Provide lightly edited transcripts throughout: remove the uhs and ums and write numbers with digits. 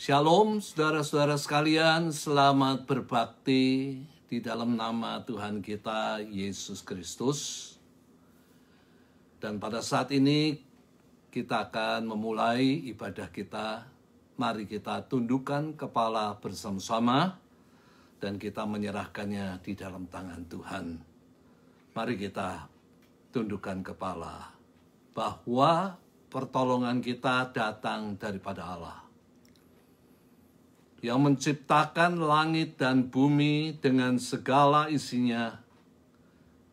Shalom saudara-saudara sekalian, selamat berbakti di dalam nama Tuhan kita Yesus Kristus. Dan pada saat ini kita akan memulai ibadah kita. Mari kita tundukkan kepala bersama-sama dan kita menyerahkannya di dalam tangan Tuhan. Mari kita tundukkan kepala bahwa pertolongan kita datang daripada Allah yang menciptakan langit dan bumi dengan segala isinya,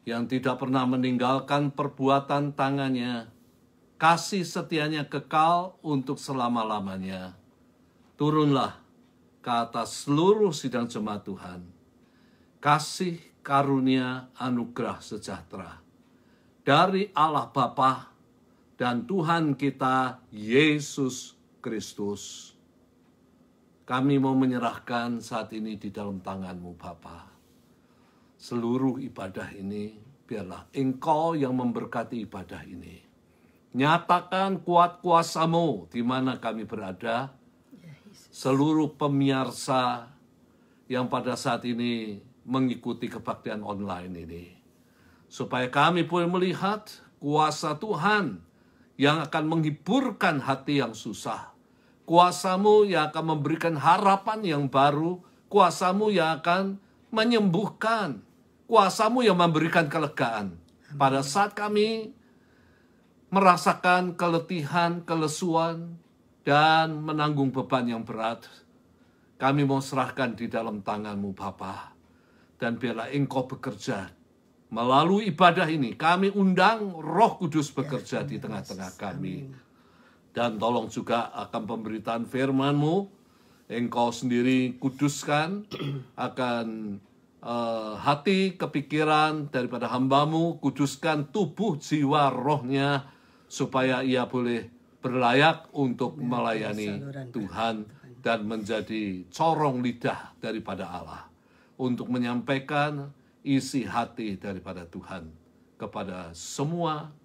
yang tidak pernah meninggalkan perbuatan tangannya, kasih setianya kekal untuk selama-lamanya. Turunlah ke atas seluruh sidang jemaat Tuhan, kasih karunia anugerah sejahtera dari Allah Bapa dan Tuhan kita Yesus Kristus. Kami mau menyerahkan saat ini di dalam tangan-Mu Bapa. Seluruh ibadah ini, biarlah Engkau yang memberkati ibadah ini. Nyatakan kuat kuasa-Mu di mana kami berada. Seluruh pemirsa yang pada saat ini mengikuti kebaktian online ini. Supaya kami boleh melihat kuasa Tuhan yang akan menghiburkan hati yang susah. Kuasa-Mu yang akan memberikan harapan yang baru. Kuasa-Mu yang akan menyembuhkan. Kuasa-Mu yang memberikan kelegaan. Pada saat kami merasakan keletihan, kelesuan, dan menanggung beban yang berat, kami mau serahkan di dalam tangan-Mu Bapa. Dan biarlah Engkau bekerja. Melalui ibadah ini, kami undang Roh Kudus bekerja di tengah-tengah kami. Dan tolong juga akan pemberitaan firman-Mu, Engkau sendiri kuduskan akan hati, kepikiran daripada hamba-Mu, kuduskan tubuh, jiwa, rohnya, supaya ia boleh berlayak untuk melayani Tuhan dan menjadi corong lidah daripada Allah, untuk menyampaikan isi hati daripada Tuhan kepada semua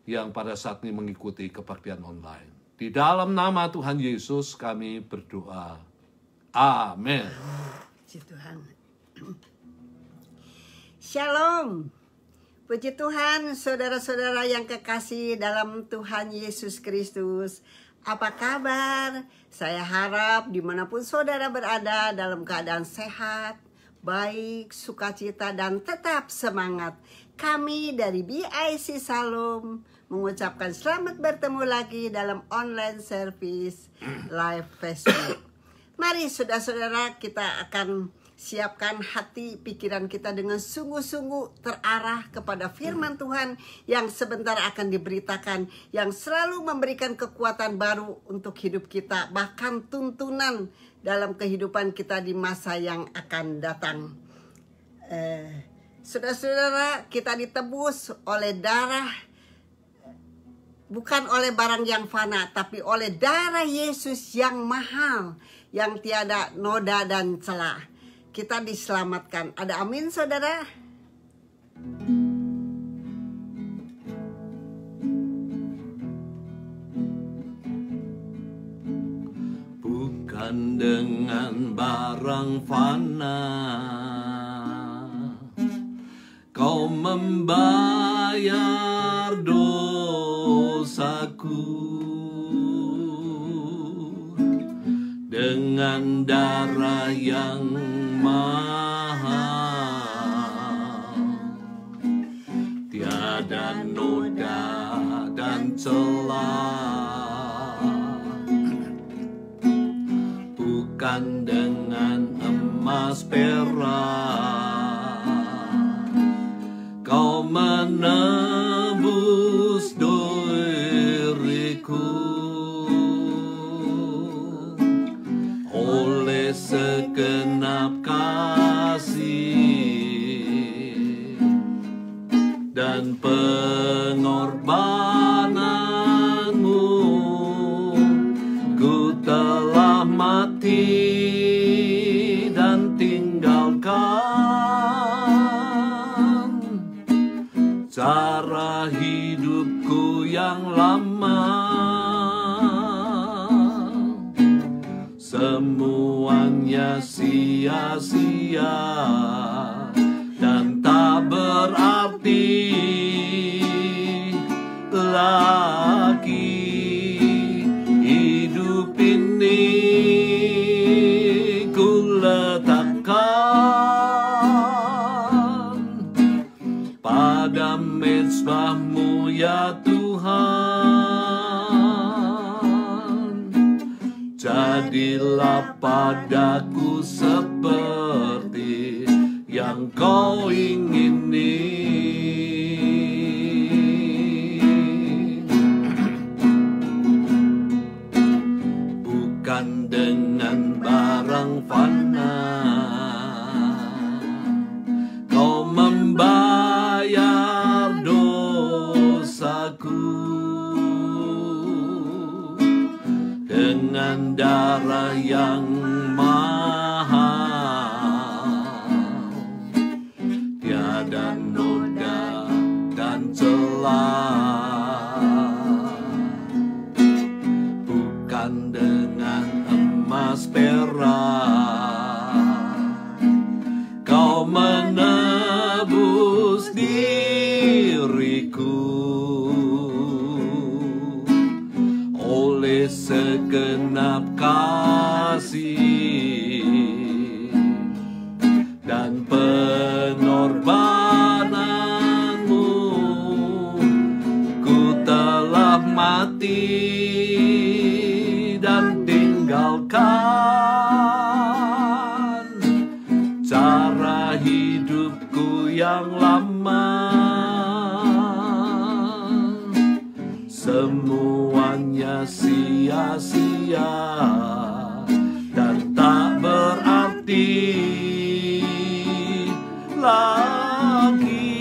yang pada saat ini mengikuti kebaktian online. Di dalam nama Tuhan Yesus kami berdoa. Amin. Puji Tuhan. Shalom. Puji Tuhan, saudara-saudara yang kekasih dalam Tuhan Yesus Kristus. Apa kabar? Saya harap dimanapun saudara berada dalam keadaan sehat, baik, sukacita, dan tetap semangat. Kami dari BIC Salom mengucapkan selamat bertemu lagi dalam online service live Facebook. Mari saudara-saudara, kita akan siapkan hati pikiran kita dengan sungguh-sungguh terarah kepada firman Tuhan yang sebentar akan diberitakan, yang selalu memberikan kekuatan baru untuk hidup kita, bahkan tuntunan dalam kehidupan kita di masa yang akan datang. Saudara-saudara, kita ditebus oleh darah, bukan oleh barang yang fana, tapi oleh darah Yesus yang mahal, yang tiada noda dan celah. Kita diselamatkan. Ada amin, saudara? Bukan dengan barang fana Kau membayar dosaku, dengan darah yang mahal, tiada noda dan celah. Bukan dengan emas perak Kau menebus diriku, oleh segenap kasih dan pengorbananmu, ku telah mati dan tinggalkan cara hidupku yang lama. semuanya sia-sia dan tak berarti lagi. Hidup ini ku letakkan pada mezbah-Mu ya Tuhan. Jadilah padaku seperti yang Kau ingini. Bukan dengan barang fana Kau membayar dosaku, dengan darah yang mahal, tiada noda dan celah. Bukan dengan emas perak Kau menebus diriku, oleh segenap kasih dan pengorbananmu, ku telah mati dan tinggalkan cara hidupku yang lama. Semuanya sia-sia dan tak berarti lagi.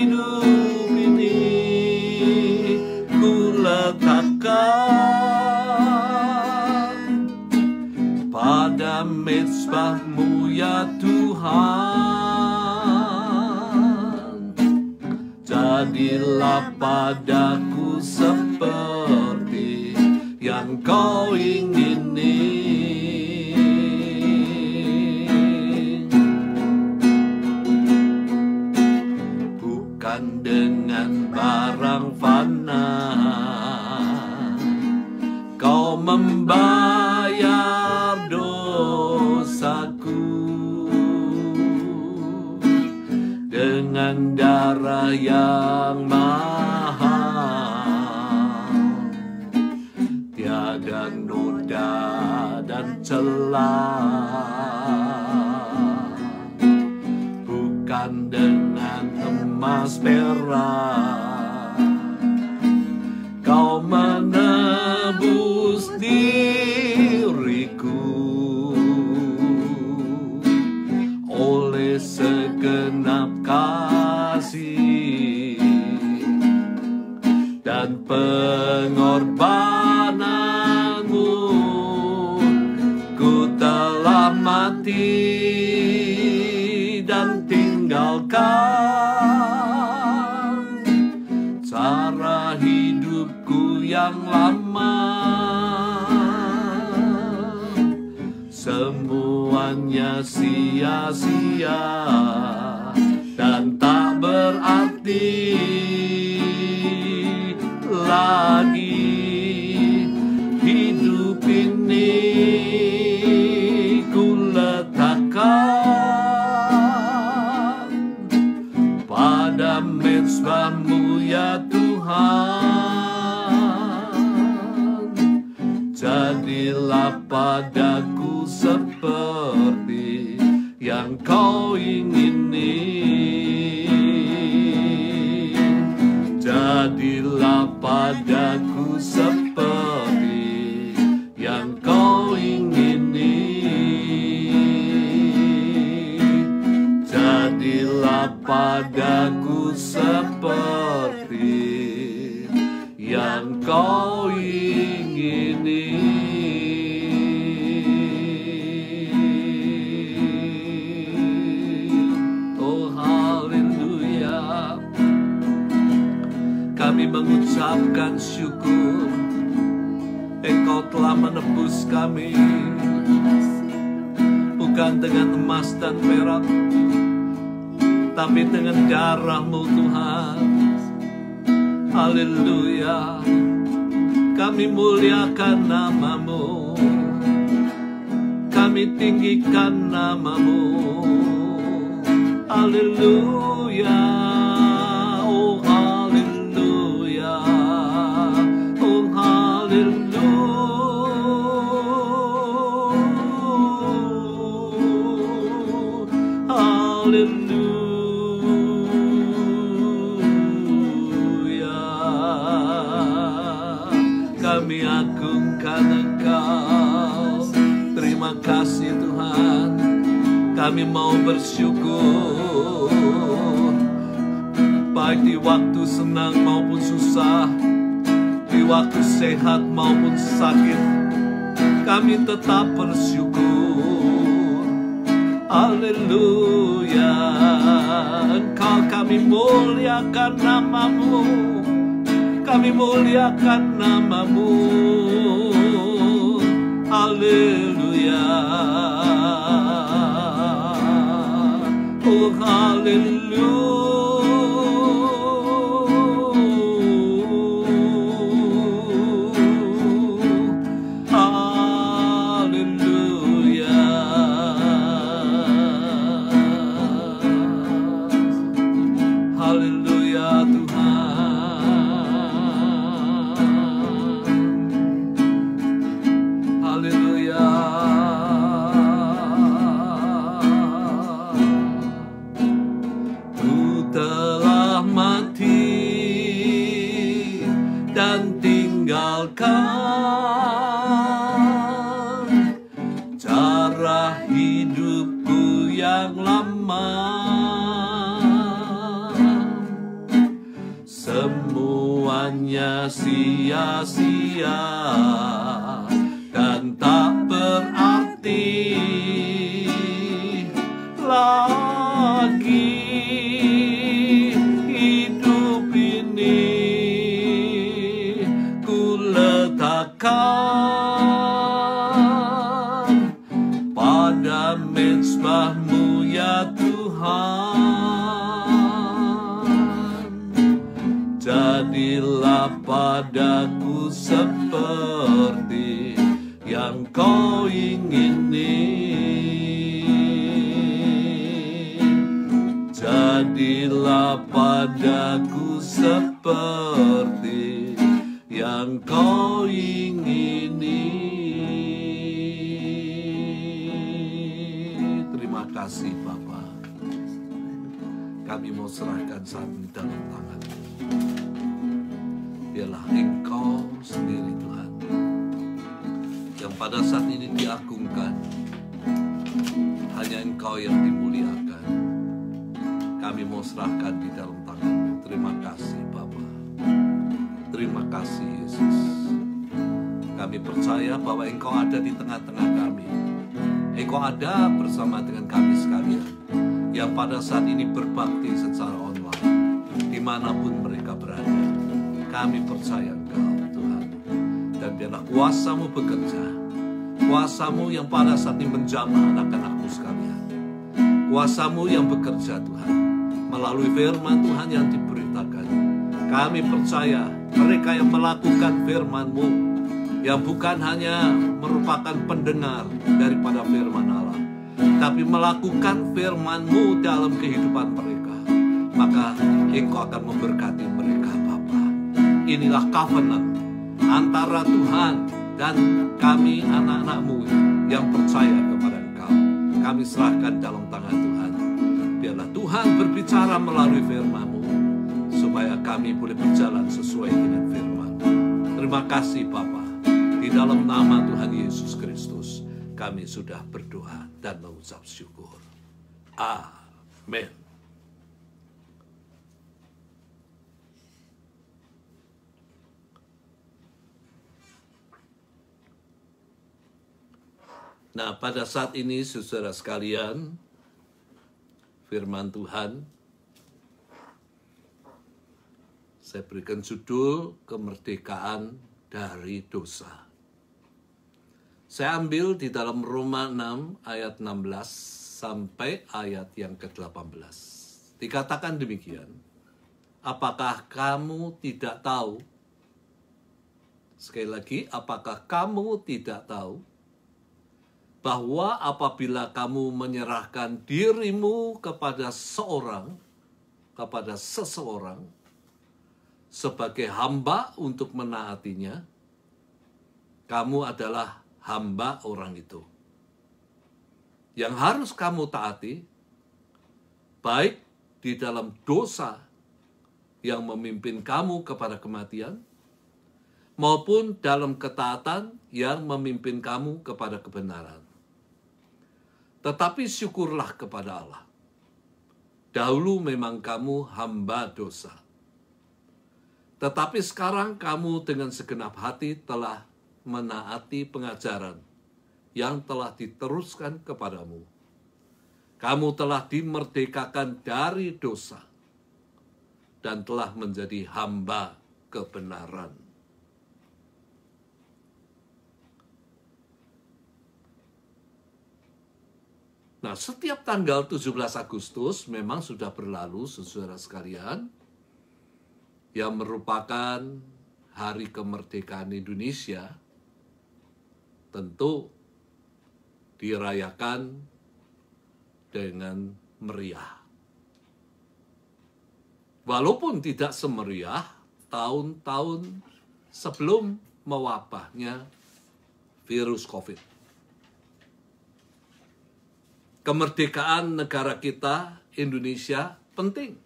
Hidup ini ku letakkan pada mezbah-Mu ya Tuhan. Jadilah padaku seperti yang Kau ingini. Bukan dengan barang fana Kau membayar dosaku, dengan darah yang mahal, tiada noda dan celah. Bukan dengan emas perak Kau menebus diriku, oleh segenap kasih dan pengorbananmu, ku telah mati dan tinggalkan cara hidupku yang lama. Semuanya sia-sia dan tak berarti lagi. Hidup ini ku letakkan pada mezbah-Mu ya Tuhan. Jadilah padaku seperti yang Kau ingini. Jadilah padaku seperti yang Kau ingini. Jadilah padaku seperti yang Kau ingini. Kami mengucapkan syukur, Engkau telah telah menebus kami, bukan dengan emas dan perak, tapi dengan darah-Mu Tuhan. Haleluya, kami muliakan nama-Mu, kami tinggikan nama-Mu. Haleluya, oh haleluya, oh haleluya, haleluya. Kami agungkan Engkau. Terima kasih Tuhan. Kami mau bersyukur, baik di waktu senang maupun susah, di waktu sehat maupun sakit, kami tetap bersyukur. Haleluya, Engkau kami muliakan nama-Mu, kami muliakan nama-Mu. Haleluya, oh haleluya, haleluya. Haleluya Tuhan. Haleluya. Ku telah mati dan tinggalkan cara hidupku yang lama. Semuanya sia-sia dan tak berarti lagi. Hidup ini ku letakkan pada mezbah-Mu ya Tuhan. Jadilah padaku seperti yang Kau ingini. Jadilah padaku seperti yang Kau ingini. Terima kasih Bapa. Kami mau serahkan saat ini dalam tangan-Mu. Biarlah Engkau sendiri Tuhan yang pada saat ini diagungkan, hanya Engkau yang dimuliakan. Kami mau serahkan di dalam tangan-Mu. Terima kasih Bapa. Terima kasih Yesus. Kami percaya bahwa Engkau ada di tengah-tengah kami. Engkau ada bersama dengan kami sekalian yang pada saat ini berbakti secara online, dimanapun mereka berada. Kami percaya Engkau Tuhan. Dan biarlah kuasa-Mu bekerja, kuasa-Mu yang pada saat ini menjamah anak-anak-Mu sekalian, kuasa-Mu yang bekerja Tuhan, melalui firman Tuhan yang diberitakan. Kami percaya mereka yang melakukan firman-Mu, yang bukan hanya merupakan pendengar daripada firman Allah, tapi melakukan firman-Mu dalam kehidupan mereka, maka Engkau akan memberkati mereka Bapa. Inilah covenant antara Tuhan dan kami anak-anak-Mu yang percaya kepada Engkau. Kami serahkan dalam tangan Tuhan. Biarlah Tuhan berbicara melalui firman-Mu, supaya kami boleh berjalan sesuai dengan firman. Terima kasih Bapa. Di dalam nama Tuhan Yesus Kristus kami sudah berdoa dan mengucap syukur. Amin. Nah, pada saat ini saudara sekalian, firman Tuhan saya berikan judul kemerdekaan dari dosa. Saya ambil di dalam Roma 6 ayat 16 sampai ayat yang ke-18. Dikatakan demikian, apakah kamu tidak tahu? Sekali lagi, apakah kamu tidak tahu bahwa apabila kamu menyerahkan dirimu kepada seseorang sebagai hamba untuk menaatinya, kamu adalah hamba orang itu. Yang harus kamu taati, baik di dalam dosa yang memimpin kamu kepada kematian, maupun dalam ketaatan yang memimpin kamu kepada kebenaran. Tetapi syukurlah kepada Allah. Dahulu memang kamu hamba dosa. Tetapi sekarang kamu dengan segenap hati telah menaati pengajaran yang telah diteruskan kepadamu. Kamu telah dimerdekakan dari dosa dan telah menjadi hamba kebenaran. Nah, setiap tanggal 17 Agustus memang sudah berlalu, saudara sekalian, yang merupakan hari kemerdekaan Indonesia, tentu dirayakan dengan meriah. Walaupun tidak semeriah tahun-tahun sebelum mewabahnya virus COVID. Kemerdekaan negara kita, Indonesia, penting.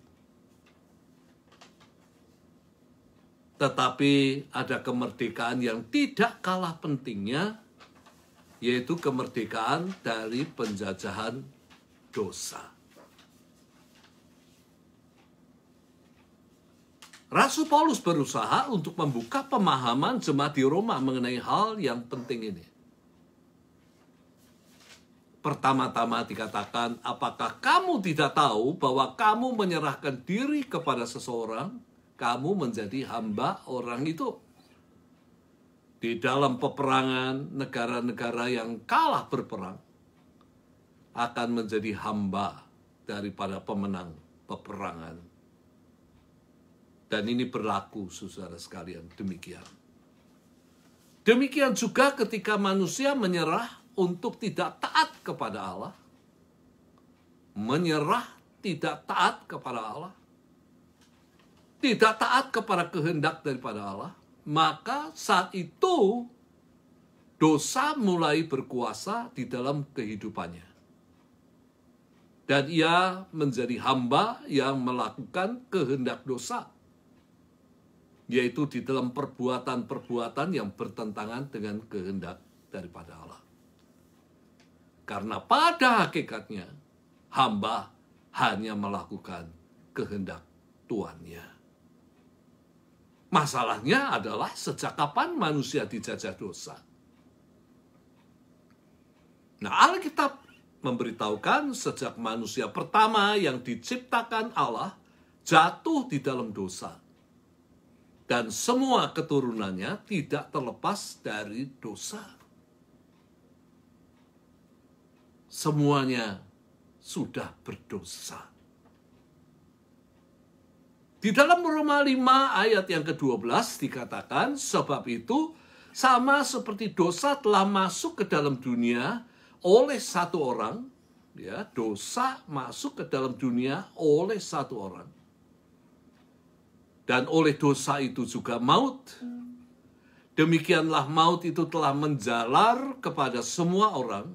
Tetapi ada kemerdekaan yang tidak kalah pentingnya, yaitu kemerdekaan dari penjajahan dosa. Rasul Paulus berusaha untuk membuka pemahaman jemaat di Roma mengenai hal yang penting ini. Pertama-tama dikatakan, apakah kamu tidak tahu bahwa kamu menyerahkan diri kepada seseorang, kamu menjadi hamba orang itu? Di dalam peperangan, negara-negara yang kalah berperang akan menjadi hamba daripada pemenang peperangan. Dan ini berlaku, saudara sekalian, demikian. Demikian juga ketika manusia menyerah untuk tidak taat kepada Allah, menyerah tidak taat kepada Allah, tidak taat kepada kehendak daripada Allah, maka saat itu dosa mulai berkuasa di dalam kehidupannya. Dan ia menjadi hamba yang melakukan kehendak dosa, yaitu di dalam perbuatan-perbuatan yang bertentangan dengan kehendak daripada Allah. Karena pada hakikatnya, hamba hanya melakukan kehendak Tuannya. Masalahnya adalah sejak kapan manusia dijajah dosa? Nah, Alkitab memberitahukan sejak manusia pertama yang diciptakan Allah jatuh di dalam dosa. Dan semua keturunannya tidak terlepas dari dosa. Semuanya sudah berdosa. Di dalam Roma 5 ayat yang ke-12 dikatakan, sebab itu sama seperti dosa telah masuk ke dalam dunia oleh satu orang, ya, dosa masuk ke dalam dunia oleh satu orang. Dan oleh dosa itu juga maut. Demikianlah maut itu telah menjalar kepada semua orang,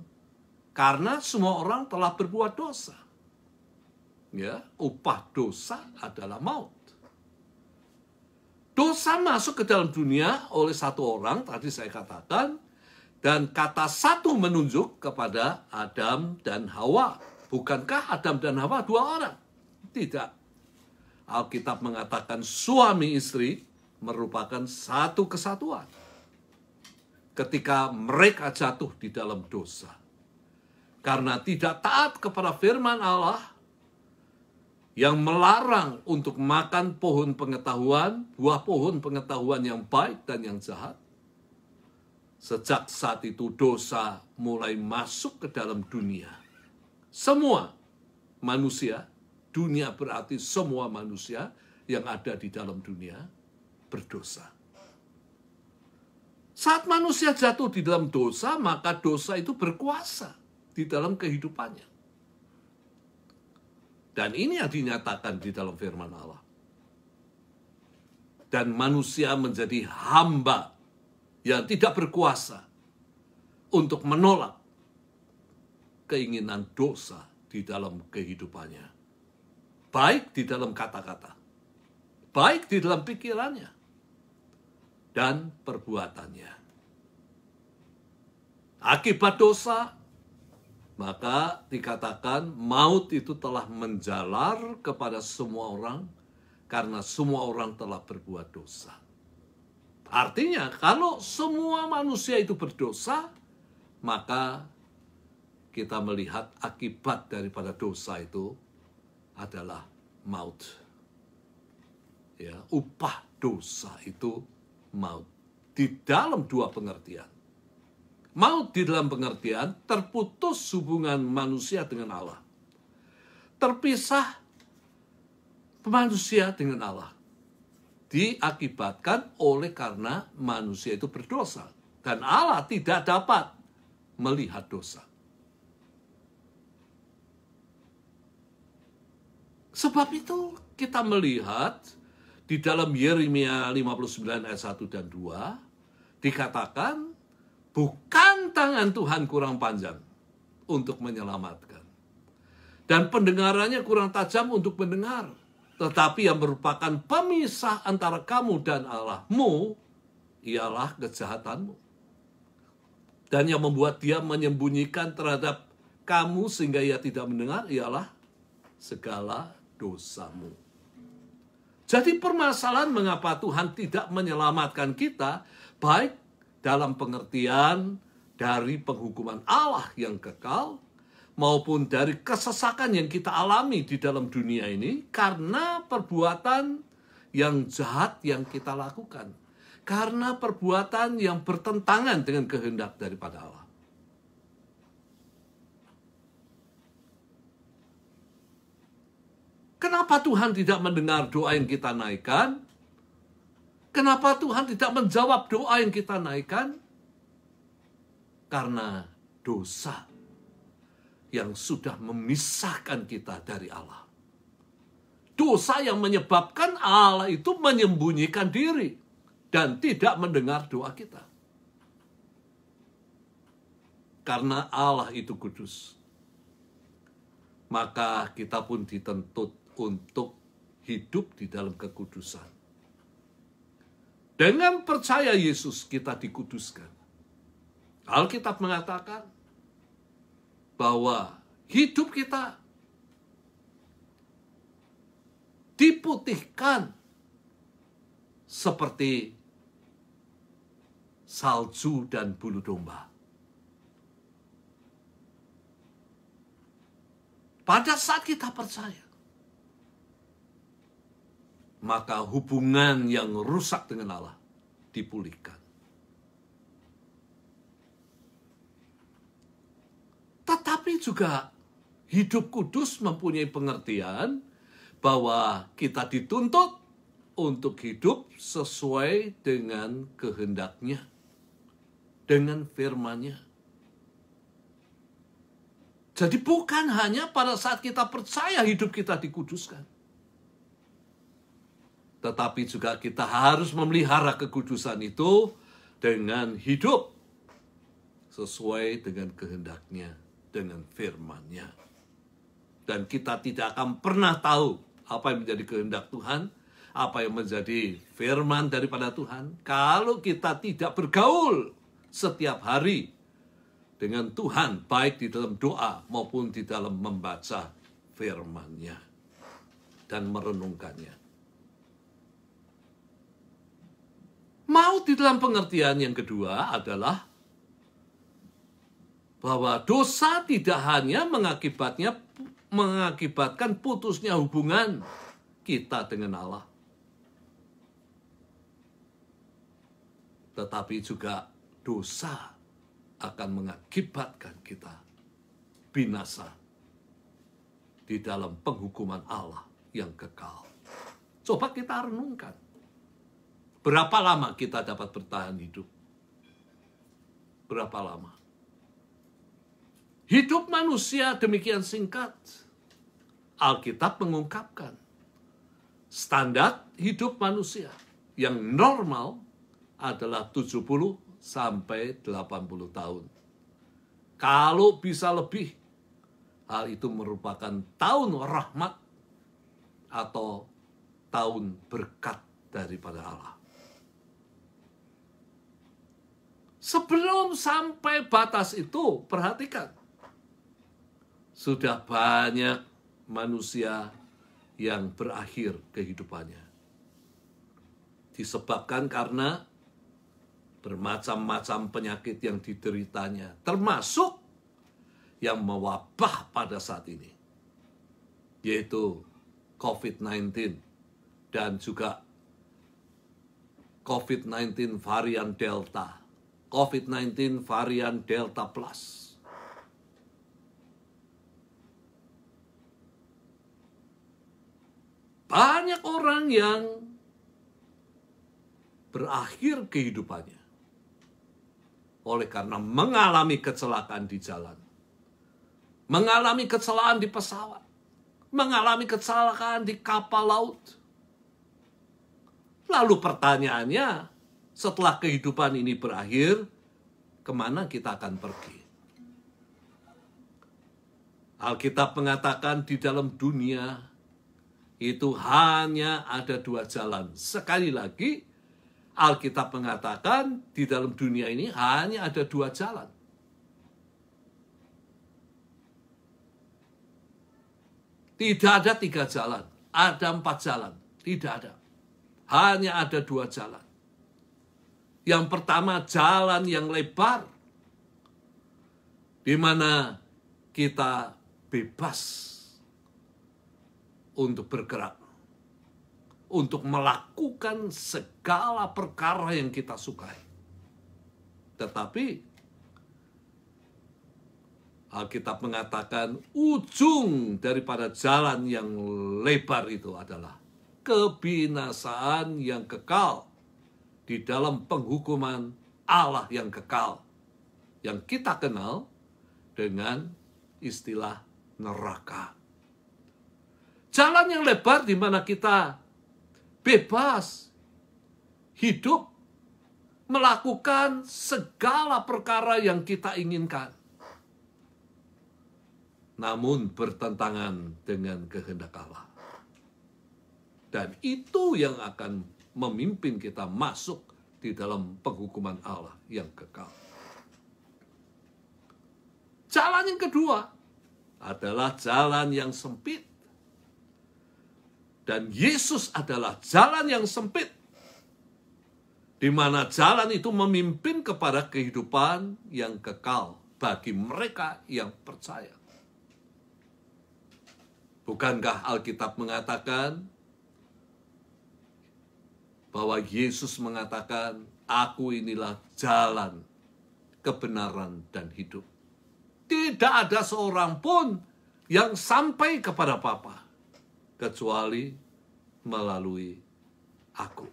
karena semua orang telah berbuat dosa. Ya, upah dosa adalah maut. Dosa masuk ke dalam dunia oleh satu orang, tadi saya katakan, dan kata satu menunjuk kepada Adam dan Hawa. Bukankah Adam dan Hawa dua orang? Tidak. Alkitab mengatakan suami istri merupakan satu kesatuan. Ketika mereka jatuh di dalam dosa. Karena tidak taat kepada firman Allah yang melarang untuk makan pohon pengetahuan, buah pohon pengetahuan yang baik dan yang jahat. Sejak saat itu dosa mulai masuk ke dalam dunia. Semua manusia, dunia berarti semua manusia yang ada di dalam dunia berdosa. Saat manusia jatuh di dalam dosa, maka dosa itu berkuasa di dalam kehidupannya. Dan ini yang dinyatakan di dalam firman Allah. Dan manusia menjadi hamba yang tidak berkuasa untuk menolak keinginan dosa di dalam kehidupannya. Baik di dalam kata-kata, baik di dalam pikirannya, dan perbuatannya. Akibat dosa, maka dikatakan maut itu telah menjalar kepada semua orang, karena semua orang telah berbuat dosa. Artinya, kalau semua manusia itu berdosa, maka kita melihat akibat daripada dosa itu adalah maut. Ya, upah dosa itu maut. Di dalam dua pengertian. Maut di dalam pengertian terputus hubungan manusia dengan Allah. Terpisah manusia dengan Allah. Diakibatkan oleh karena manusia itu berdosa. Dan Allah tidak dapat melihat dosa. Sebab itu kita melihat di dalam Yeremia 59 ayat 1 dan 2 dikatakan bukan tangan Tuhan kurang panjang untuk menyelamatkan. Dan pendengarannya kurang tajam untuk mendengar. Tetapi yang merupakan pemisah antara kamu dan Allahmu ialah kejahatanmu. Dan yang membuat dia menyembunyikan terhadap kamu sehingga ia tidak mendengar ialah segala dosamu. Jadi permasalahan mengapa Tuhan tidak menyelamatkan kita, baik dalam pengertian dari penghukuman Allah yang kekal, maupun dari kesesakan yang kita alami di dalam dunia ini, karena perbuatan yang jahat yang kita lakukan. Karena perbuatan yang bertentangan dengan kehendak daripada Allah. Kenapa Tuhan tidak mendengar doa yang kita naikkan? Kenapa Tuhan tidak menjawab doa yang kita naikkan? Karena dosa yang sudah memisahkan kita dari Allah. Dosa yang menyebabkan Allah itu menyembunyikan diri dan tidak mendengar doa kita. Karena Allah itu kudus, maka kita pun dituntut untuk hidup di dalam kekudusan. Dengan percaya Yesus kita dikuduskan. Alkitab mengatakan bahwa hidup kita diputihkan seperti salju dan bulu domba. Pada saat kita percaya, maka hubungan yang rusak dengan Allah dipulihkan. Tetapi juga hidup kudus mempunyai pengertian bahwa kita dituntut untuk hidup sesuai dengan kehendaknya, dengan firman-Nya. Jadi bukan hanya pada saat kita percaya hidup kita dikuduskan, tetapi juga kita harus memelihara kekudusan itu dengan hidup sesuai dengan kehendak-Nya, dengan firman-Nya. Dan kita tidak akan pernah tahu apa yang menjadi kehendak Tuhan, apa yang menjadi firman daripada Tuhan, kalau kita tidak bergaul setiap hari dengan Tuhan, baik di dalam doa maupun di dalam membaca firman-Nya dan merenungkannya. Maut di dalam pengertian yang kedua adalah bahwa dosa tidak hanya mengakibatkan putusnya hubungan kita dengan Allah, tetapi juga dosa akan mengakibatkan kita binasa di dalam penghukuman Allah yang kekal. Coba kita renungkan. Berapa lama kita dapat bertahan hidup? Berapa lama? Hidup manusia demikian singkat. Alkitab mengungkapkan standar hidup manusia yang normal adalah 70 sampai 80 tahun. Kalau bisa lebih, hal itu merupakan tahun rahmat atau tahun berkat daripada Allah. Sebelum sampai batas itu, perhatikan. Sudah banyak manusia yang berakhir kehidupannya. Disebabkan karena bermacam-macam penyakit yang dideritanya, termasuk yang mewabah pada saat ini, yaitu COVID-19 dan juga COVID-19 varian Delta, COVID-19 varian Delta Plus. Banyak orang yang berakhir kehidupannya oleh karena mengalami kecelakaan di jalan, mengalami kecelakaan di pesawat, mengalami kecelakaan di kapal laut. Lalu pertanyaannya, setelah kehidupan ini berakhir, kemana kita akan pergi? Alkitab mengatakan di dalam dunia itu hanya ada dua jalan. Sekali lagi, Alkitab mengatakan di dalam dunia ini hanya ada dua jalan. Tidak ada tiga jalan, ada 4 jalan. Tidak ada. Hanya ada 2 jalan. Yang pertama, jalan yang lebar, di mana kita bebas untuk bergerak, untuk melakukan segala perkara yang kita sukai. Tetapi Alkitab mengatakan ujung daripada jalan yang lebar itu adalah kebinasaan yang kekal di dalam penghukuman Allah yang kekal, yang kita kenal dengan istilah neraka. Jalan yang lebar di mana kita bebas hidup, melakukan segala perkara yang kita inginkan, namun bertentangan dengan kehendak Allah. Dan itu yang akan memimpin kita masuk di dalam penghukuman Allah yang kekal. Jalan yang kedua adalah jalan yang sempit. Dan Yesus adalah jalan yang sempit, di mana jalan itu memimpin kepada kehidupan yang kekal bagi mereka yang percaya. Bukankah Alkitab mengatakan bahwa Yesus mengatakan, "Aku inilah jalan, kebenaran, dan hidup. Tidak ada seorang pun yang sampai kepada Bapa kecuali melalui aku."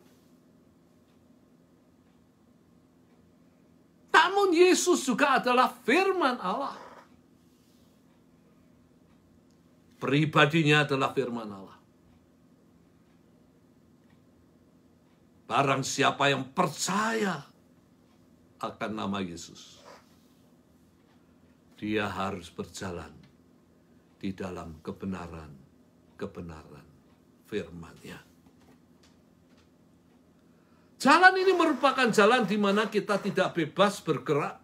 Namun Yesus juga adalah firman Allah. Pribadinya adalah firman Allah. Barang siapa yang percaya akan nama Yesus, dia harus berjalan di dalam kebenaran firman-Nya. Jalan ini merupakan jalan di mana kita tidak bebas bergerak.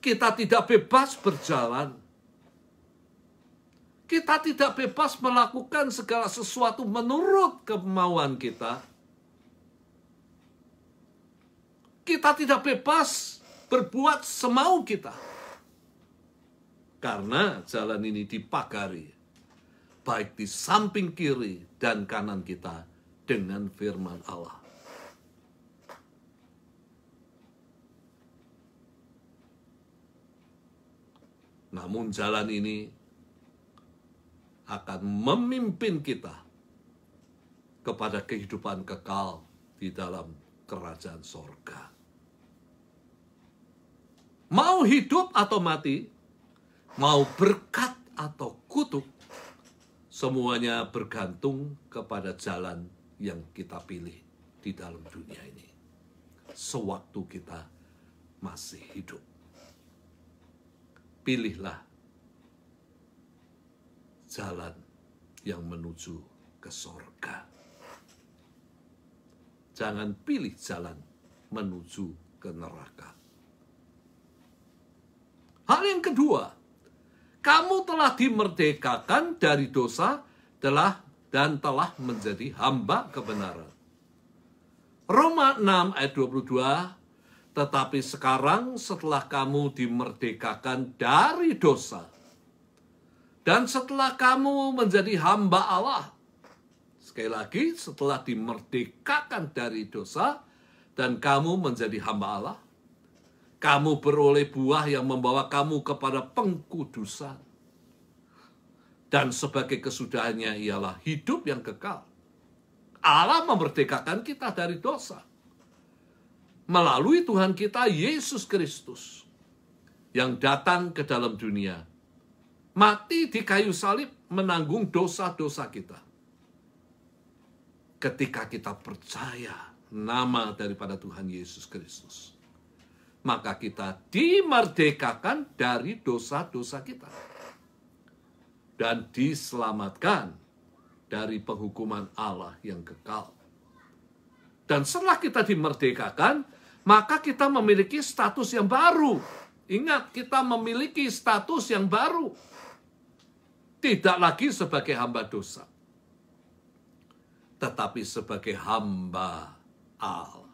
Kita tidak bebas berjalan. Kita tidak bebas melakukan segala sesuatu menurut kemauan kita. Kita tidak bebas berbuat semau kita. Karena jalan ini dipagari, baik di samping kiri dan kanan kita, dengan firman Allah. Namun jalan ini akan memimpin kita kepada kehidupan kekal di dalam kerajaan sorga. Mau hidup atau mati, mau berkat atau kutuk, semuanya bergantung kepada jalan yang kita pilih di dalam dunia ini. Sewaktu kita masih hidup. Pilihlah jalan yang menuju ke sorga. Jangan pilih jalan menuju ke neraka. Hal yang kedua, kamu telah dimerdekakan dari dosa dan telah menjadi hamba kebenaran. Roma 6 ayat 22, tetapi sekarang setelah kamu dimerdekakan dari dosa, dan setelah kamu menjadi hamba Allah, sekali lagi, setelah dimerdekakan dari dosa, dan kamu menjadi hamba Allah, kamu beroleh buah yang membawa kamu kepada pengkudusan. Dan sebagai kesudahannya ialah hidup yang kekal. Allah memerdekakan kita dari dosa melalui Tuhan kita Yesus Kristus yang datang ke dalam dunia, mati di kayu salib menanggung dosa-dosa kita. Ketika kita percaya nama daripada Tuhan Yesus Kristus, maka kita dimerdekakan dari dosa-dosa kita dan diselamatkan dari penghukuman Allah yang kekal. Dan setelah kita dimerdekakan, maka kita memiliki status yang baru. Ingat, kita memiliki status yang baru. Tidak lagi sebagai hamba dosa, tetapi sebagai hamba Allah,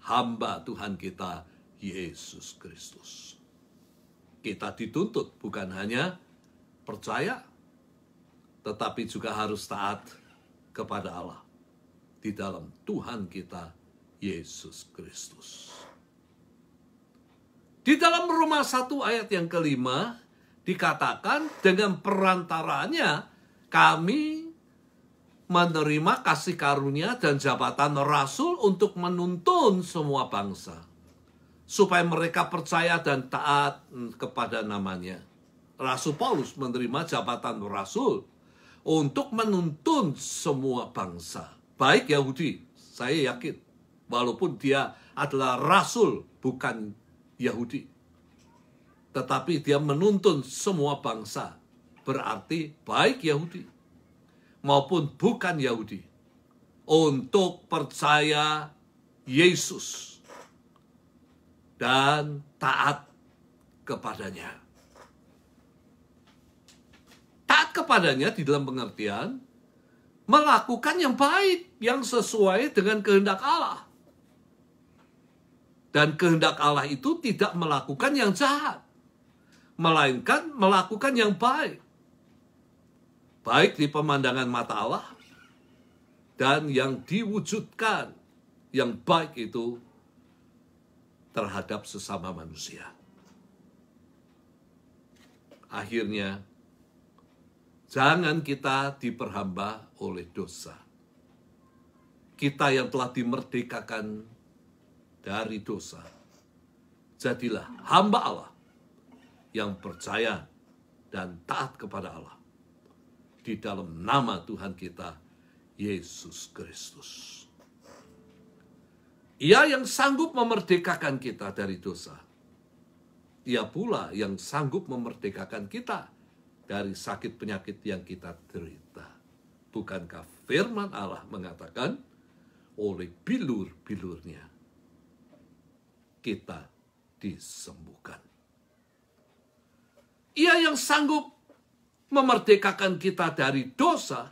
hamba Tuhan kita Yesus Kristus. Kita dituntut bukan hanya percaya, tetapi juga harus taat kepada Allah di dalam Tuhan kita Yesus Kristus. Di dalam Roma 1 ayat yang kelima dikatakan, dengan perantaranya kami menerima kasih karunia dan jabatan rasul untuk menuntun semua bangsa, supaya mereka percaya dan taat kepada namanya. Rasul Paulus menerima jabatan rasul untuk menuntun semua bangsa, baik Yahudi, saya yakin, walaupun dia adalah rasul bukan Yahudi, tetapi dia menuntun semua bangsa, berarti baik Yahudi maupun bukan Yahudi, untuk percaya Yesus dan taat kepadanya. Taat kepadanya di dalam pengertian melakukan yang baik, yang sesuai dengan kehendak Allah. Dan kehendak Allah itu tidak melakukan yang jahat, melainkan melakukan yang baik. Baik di pemandangan mata Allah, dan yang diwujudkan yang baik itu terhadap sesama manusia. Akhirnya, jangan kita diperhamba oleh dosa. Kita yang telah dimerdekakan dari dosa, jadilah hamba Allah yang percaya dan taat kepada Allah di dalam nama Tuhan kita Yesus Kristus. Ia yang sanggup memerdekakan kita dari dosa. Ia pula yang sanggup memerdekakan kita dari sakit penyakit yang kita derita. Bukankah firman Allah mengatakan, oleh bilur-bilurnya kita disembuhkan. Ia yang sanggup memerdekakan kita dari dosa,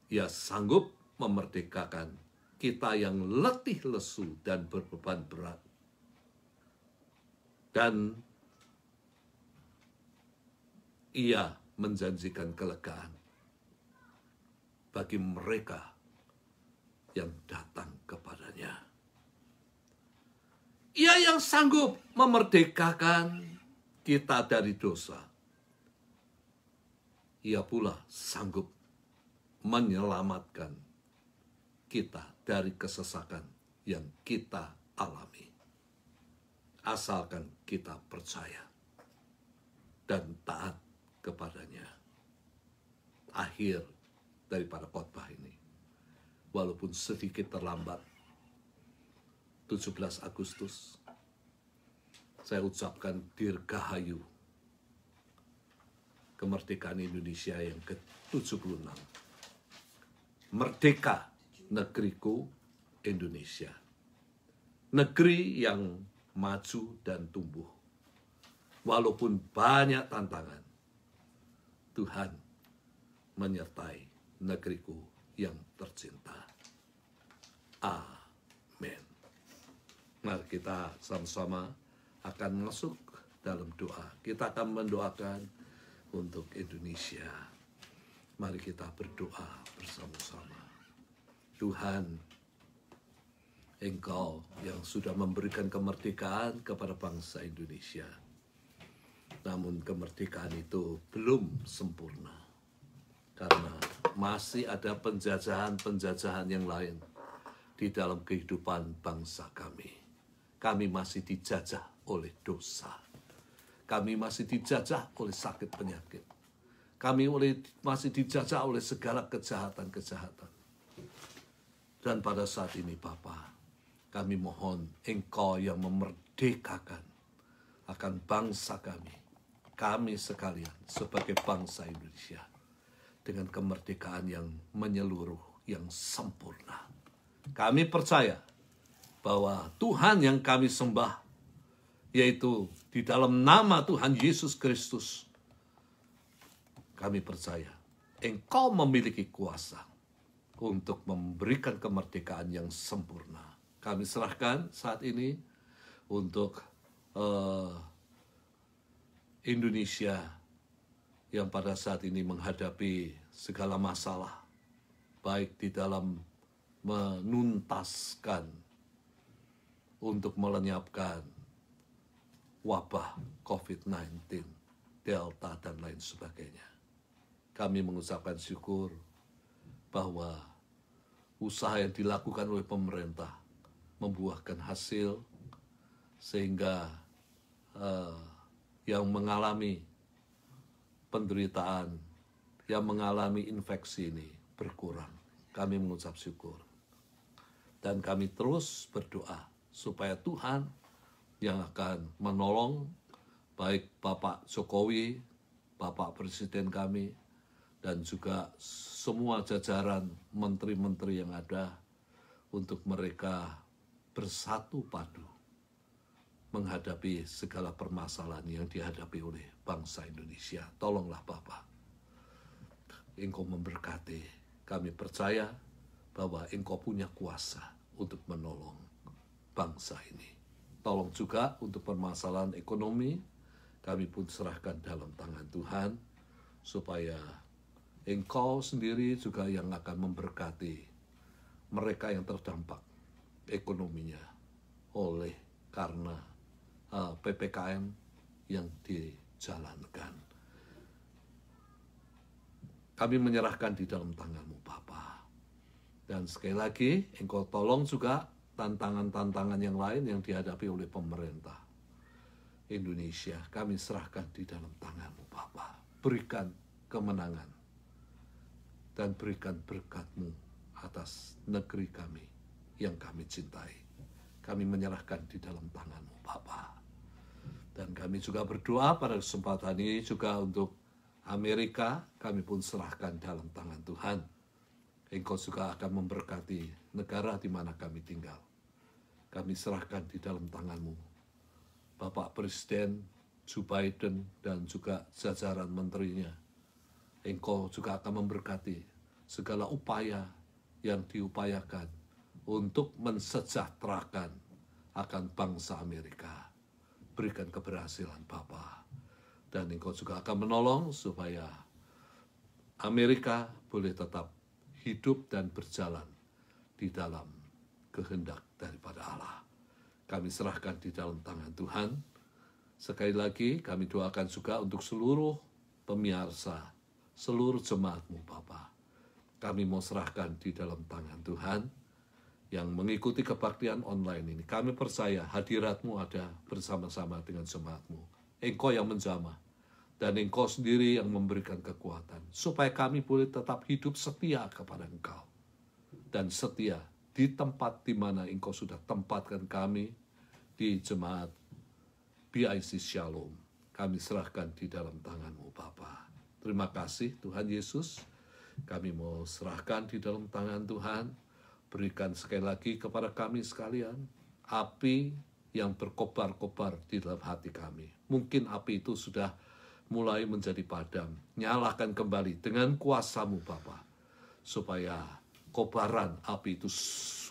ia sanggup memerdekakan kita yang letih lesu dan berbeban berat. Dan ia menjanjikan kelegaan bagi mereka yang datang kepadanya. Ia yang sanggup memerdekakan kita dari dosa. Ia pula sanggup menyelamatkan kita dari kesesakan yang kita alami. Asalkan kita percaya dan taat kepadanya. Akhir daripada khotbah ini, walaupun sedikit terlambat, 17 Agustus, saya ucapkan dirgahayu kemerdekaan Indonesia yang ke-76. Merdeka negeriku Indonesia. Negeri yang maju dan tumbuh. Walaupun banyak tantangan, Tuhan menyertai negeriku yang tercinta. Amin. Mari kita sama-sama akan masuk dalam doa. Kita akan mendoakan untuk Indonesia. Mari kita berdoa bersama-sama. Tuhan, Engkau yang sudah memberikan kemerdekaan kepada bangsa Indonesia. Namun kemerdekaan itu belum sempurna. Karena masih ada penjajahan-penjajahan yang lain di dalam kehidupan bangsa kami. Kami masih dijajah oleh dosa. Kami masih dijajah oleh sakit penyakit. Kami masih dijajah oleh segala kejahatan-kejahatan. Dan pada saat ini Bapa, kami mohon Engkau yang memerdekakan akan bangsa kami sekalian sebagai bangsa Indonesia, dengan kemerdekaan yang menyeluruh, yang sempurna. Kami percaya bahwa Tuhan yang kami sembah, yaitu di dalam nama Tuhan Yesus Kristus, kami percaya Engkau memiliki kuasa untuk memberikan kemerdekaan yang sempurna. Kami serahkan saat ini untuk Indonesia yang pada saat ini menghadapi segala masalah, baik di dalam menuntaskan untuk melenyapkan wabah COVID-19, Delta, dan lain sebagainya. Kami mengucapkan syukur bahwa usaha yang dilakukan oleh pemerintah membuahkan hasil, sehingga yang mengalami penderitaan, yang mengalami infeksi ini berkurang. Kami mengucap syukur. Dan kami terus berdoa supaya Tuhan yang akan menolong baik Bapak Jokowi, Bapak Presiden kami, dan juga semua jajaran menteri-menteri yang ada, untuk mereka bersatu padu menghadapi segala permasalahan yang dihadapi oleh bangsa Indonesia. Tolonglah Bapa, Engkau memberkati. Kami percaya bahwa Engkau punya kuasa untuk menolong bangsa ini. Tolong juga untuk permasalahan ekonomi, kami pun serahkan dalam tangan Tuhan, supaya Engkau sendiri juga yang akan memberkati mereka yang terdampak ekonominya oleh karena PPKM yang dijalankan. Kami menyerahkan di dalam tangan-Mu Bapa. Dan sekali lagi, Engkau tolong juga tantangan-tantangan yang lain yang dihadapi oleh pemerintah Indonesia. Kami serahkan di dalam tangan-Mu Bapa. Berikan kemenangan dan berikan berkat-Mu atas negeri kami yang kami cintai. Kami menyerahkan di dalam tangan-Mu Bapa. Dan kami juga berdoa pada kesempatan ini juga untuk Amerika. Kami pun serahkan dalam tangan Tuhan. Engkau juga akan memberkati negara di mana kami tinggal. Kami serahkan di dalam tangan-Mu Bapak Presiden Joe Biden dan juga jajaran menterinya. Engkau juga akan memberkati segala upaya yang diupayakan untuk mensejahterakan akan bangsa Amerika. Berikan keberhasilan Bapa. Dan Engkau juga akan menolong supaya Amerika boleh tetap hidup dan berjalan di dalam kehendak daripada Allah. Kami serahkan di dalam tangan Tuhan. Sekali lagi kami doakan juga untuk seluruh pemirsa seluruh jemaat-Mu Bapa. Kami mau serahkan di dalam tangan Tuhan yang mengikuti kebaktian online ini. Kami percaya hadirat-Mu ada bersama-sama dengan jemaat-Mu. Engkau yang menjamah dan Engkau sendiri yang memberikan kekuatan supaya kami boleh tetap hidup setia kepada Engkau dan setia di tempat di mana Engkau sudah tempatkan kami di jemaat BIC Shalom. Kami serahkan di dalam tangan-Mu Bapa. Terima kasih Tuhan Yesus. Kami mau serahkan di dalam tangan Tuhan. Berikan sekali lagi kepada kami sekalian api yang berkobar-kobar di dalam hati kami. Mungkin api itu sudah mulai menjadi padam. Nyalakan kembali dengan kuasa-Mu Bapa, supaya kobaran api itu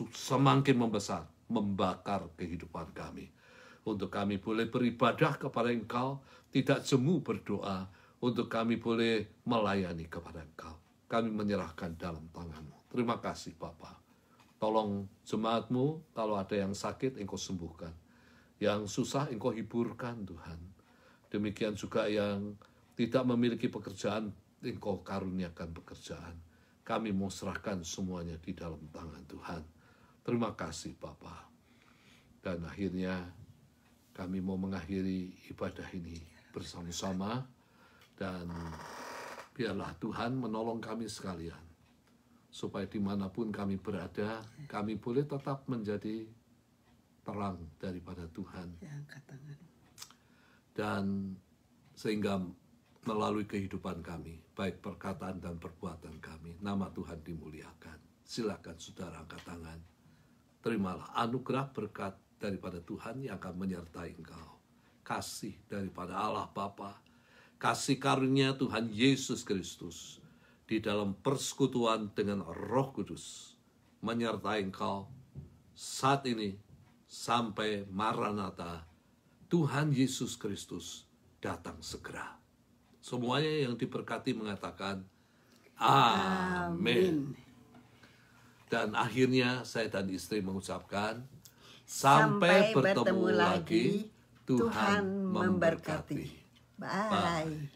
semakin membesar, membakar kehidupan kami. Untuk kami boleh beribadah kepada Engkau, tidak jemu berdoa, untuk kami boleh melayani kepada Engkau. Kami menyerahkan dalam tangan-Mu. Terima kasih Bapa. Tolong jemaat-Mu, kalau ada yang sakit, Engkau sembuhkan. Yang susah, Engkau hiburkan Tuhan. Demikian juga yang tidak memiliki pekerjaan, Engkau karuniakan pekerjaan. Kami mau serahkan semuanya di dalam tangan Tuhan. Terima kasih Bapa. Dan akhirnya kami mau mengakhiri ibadah ini bersama-sama. Dan biarlah Tuhan menolong kami sekalian, supaya dimanapun kami berada, kami boleh tetap menjadi terang daripada Tuhan. Dan sehingga melalui kehidupan kami, baik perkataan dan perbuatan kami, nama Tuhan dimuliakan. Silakan saudara angkat tangan. Terimalah anugerah berkat daripada Tuhan yang akan menyertai engkau. Kasih daripada Allah Bapa, kasih karunia Tuhan Yesus Kristus di dalam persekutuan dengan Roh Kudus menyertai engkau saat ini sampai Maranatha, Tuhan Yesus Kristus datang segera. Semuanya yang diberkati mengatakan amin. Dan akhirnya saya dan istri mengucapkan sampai bertemu lagi. Tuhan memberkati. Bye.